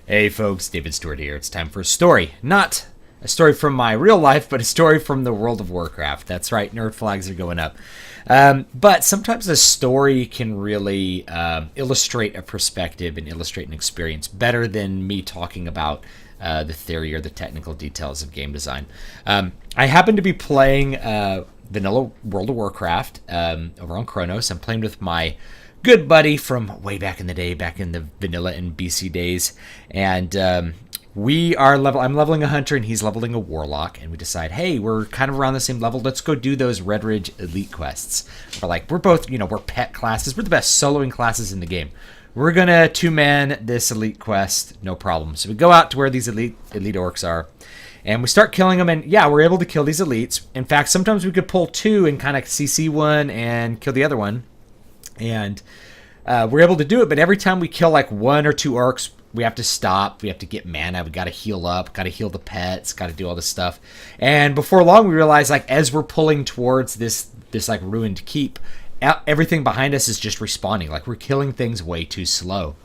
Hey folks, David Stewart here. It's time for a story. Not a story from my real life, but a story from the World of Warcraft. That's right, nerd flags are going up. But sometimes a story can really illustrate a perspective and illustrate an experience better than me talking about the theory or the technical details of game design. I happen to be playing vanilla World of Warcraft over on Chronos. I'm playing with my good buddy from way back in the day, back in the vanilla and BC days, and I'm leveling a hunter and he's leveling a warlock, and we decide, hey, we're kind of around the same level, let's go do those Red Ridge elite quests. We're both, we're pet classes, we're the best soloing classes in the game. We're gonna two-man this elite quest, no problem. So we go out to where these elite orcs are, and we start killing them, and yeah, we're able to kill these elites. In fact, sometimes we could pull two and kind of CC one and kill the other one. And we're able to do it, but every time we kill like one or two orcs, we have to stop. We have to get mana. We got to heal up. Got to heal the pets. Got to do all this stuff. And before long, we realize, like, as we're pulling towards this like ruined keep, everything behind us is just respawning. Like, we're killing things way too slow.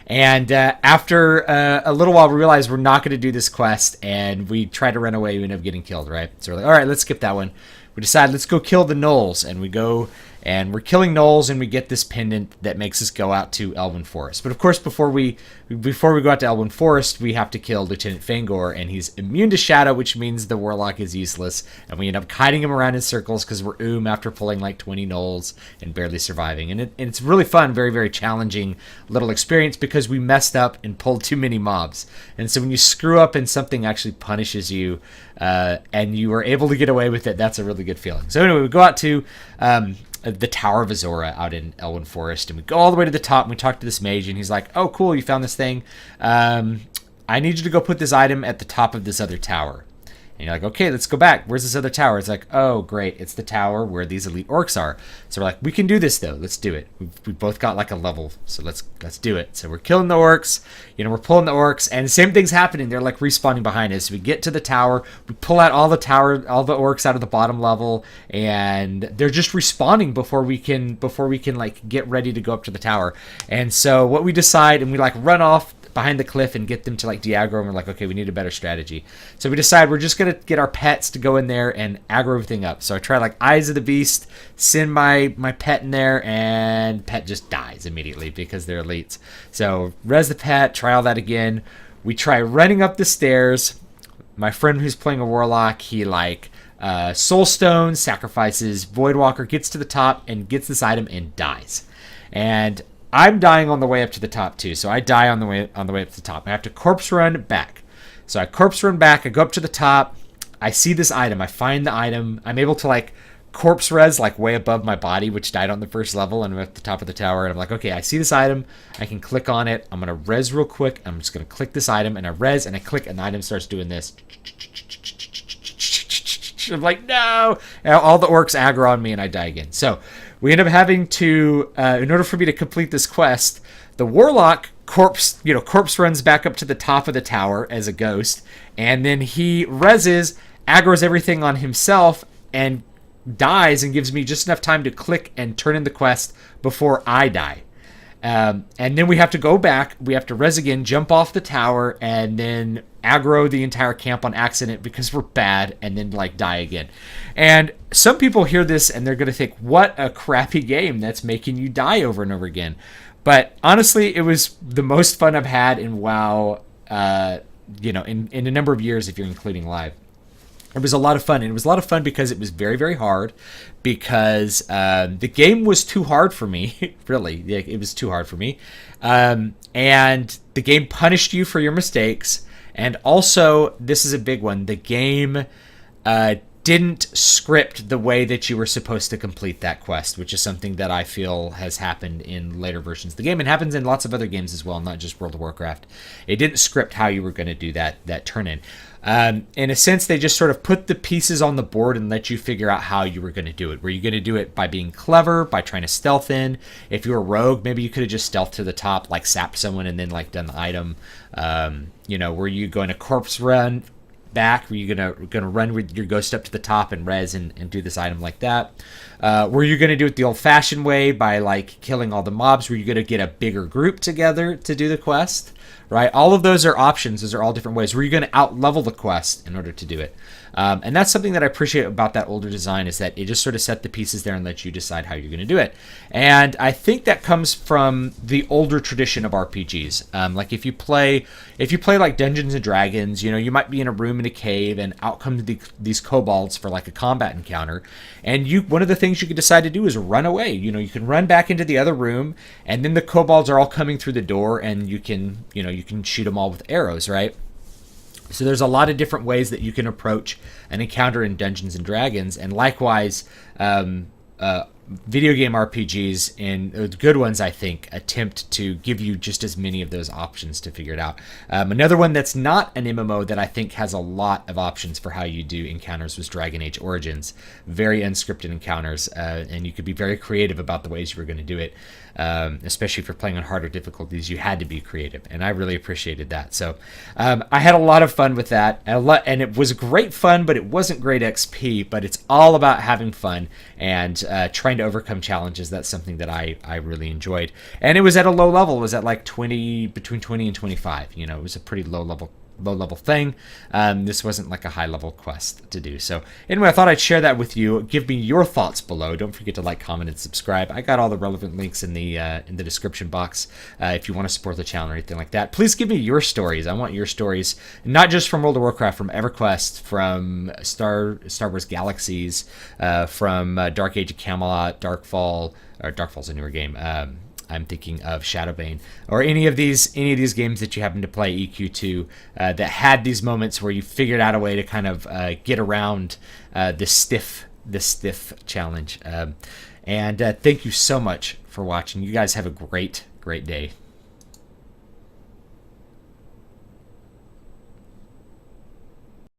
And after a little while, we realize we're not going to do this quest, and we try to run away. We end up getting killed, right? So we're like, all right, let's skip that one. We decide, let's go kill the gnolls, and we go and we're killing gnolls, and we get this pendant that makes us go out to Elwyn Forest. But of course, before we go out to Elwyn Forest, we have to kill Lieutenant Fangor, and he's immune to shadow, which means the warlock is useless, and we end up kiting him around in circles because we're after pulling like 20 gnolls and barely surviving. And it's really fun, very, very challenging little experience because we messed up and pulled too many mobs. And so when you screw up and something actually punishes you, and you are able to get away with it, that's a really good feeling. So anyway, we go out to the Tower of Azora out in Elwyn Forest, and we go all the way to the top, and we talk to this mage, and he's like, oh, cool, you found this thing. I need you to go put this item at the top of this other tower. And you're like, okay, let's go back. Where's this other tower? It's like, oh, great. It's the tower where these elite orcs are. So we're like, we can do this, though. Let's do it. We both got like a level, so let's do it. So we're killing the orcs. We're pulling the orcs, and the same thing's happening. They're like respawning behind us. We get to the tower. We pull out all the orcs out of the bottom level, and they're just respawning before we can like get ready to go up to the tower. And so what we decide, and we like run off behind the cliff and get them to like de-aggro, and we're like, okay, we need a better strategy. So we decide we're just gonna get our pets to go in there and aggro everything up. So I try like Eyes of the Beast, send my pet in there, and pet just dies immediately because they're elites. So res the pet, try all that again. We try running up the stairs. My friend who's playing a warlock, he like soulstone, sacrifices Voidwalker, gets to the top and gets this item and dies. And I'm dying on the way up to the top too, so I die on the way up to the top. I have to corpse run back. So I corpse run back, I go up to the top, I see this item, I find the item, I'm able to like corpse res like way above my body, which died on the first level, and I'm at the top of the tower, and I'm like, okay, I see this item, I can click on it, I'm gonna res real quick, I'm just gonna click this item, and I res, and I click, and the item starts doing this. I'm like, no! And all the orcs aggro on me, and I die again. So we end up having to, in order for me to complete this quest, the warlock corpse runs back up to the top of the tower as a ghost, and then he reses, aggros everything on himself, and dies, and gives me just enough time to click and turn in the quest before I die. And then we have to go back, we have to res again, jump off the tower, and then aggro the entire camp on accident because we're bad, and then like die again. And some people hear this and they're going to think, what a crappy game that's making you die over and over again. But honestly, it was the most fun I've had in WoW, in a number of years if you're including live. It was a lot of fun, and it was a lot of fun because it was very, very hard, because the game was too hard for me. Really, it was too hard for me. And the game punished you for your mistakes, and also, this is a big one, the game didn't script the way that you were supposed to complete that quest, which is something that I feel has happened in later versions of the game, and happens in lots of other games as well, not just World of Warcraft. It didn't script how you were going to do that turn-in. In a sense, they just sort of put the pieces on the board and let you figure out how you were going to do it. Were you going to do it by being clever, by trying to stealth in? If you were a rogue, maybe you could have just stealthed to the top, like sapped someone and then like done the item. Were you going to corpse run back? Were you gonna run with your ghost up to the top and res and do this item like that? Were you gonna do it the old-fashioned way by like killing all the mobs? Were you gonna get a bigger group together to do the quest? right? All of those are options. Those are all different ways where you're going to out-level the quest in order to do it. And that's something that I appreciate about that older design, is that it just sort of set the pieces there and let you decide how you're going to do it. And I think that comes from the older tradition of RPGs. Like if you play like Dungeons and Dragons, you might be in a room in a cave, and out come these kobolds for like a combat encounter, and one of the things you could decide to do is run away. You can run back into the other room, and then the kobolds are all coming through the door, and you can shoot them all with arrows, right? So there's a lot of different ways that you can approach an encounter in Dungeons and Dragons, and likewise, video game RPGs, and good ones, I think, attempt to give you just as many of those options to figure it out. Another one that's not an MMO that I think has a lot of options for how you do encounters was Dragon Age Origins. Very unscripted encounters, and you could be very creative about the ways you were going to do it. Especially if you're playing on harder difficulties, you had to be creative, and I really appreciated that. So I had a lot of fun with that, and it was great fun, but it wasn't great XP. But it's all about having fun and trying to overcome challenges. That's something that I really enjoyed, and it was at a low level. It was at like between 20 and 25. It was a pretty low level thing. This wasn't like a high level quest to do. So anyway, I thought I'd share that with you. Give me your thoughts below. Don't forget to like, comment, and subscribe. I got all the relevant links in the description box if you want to support the channel or anything like that. Please give me your stories. I want your stories, not just from World of Warcraft, from EverQuest, from Star Wars Galaxies, from Dark Age of Camelot, Darkfall's a newer game. I'm thinking of Shadowbane, or any of these games that you happen to play, EQ2, that had these moments where you figured out a way to kind of get around this stiff challenge. And thank you so much for watching. You guys have a great day.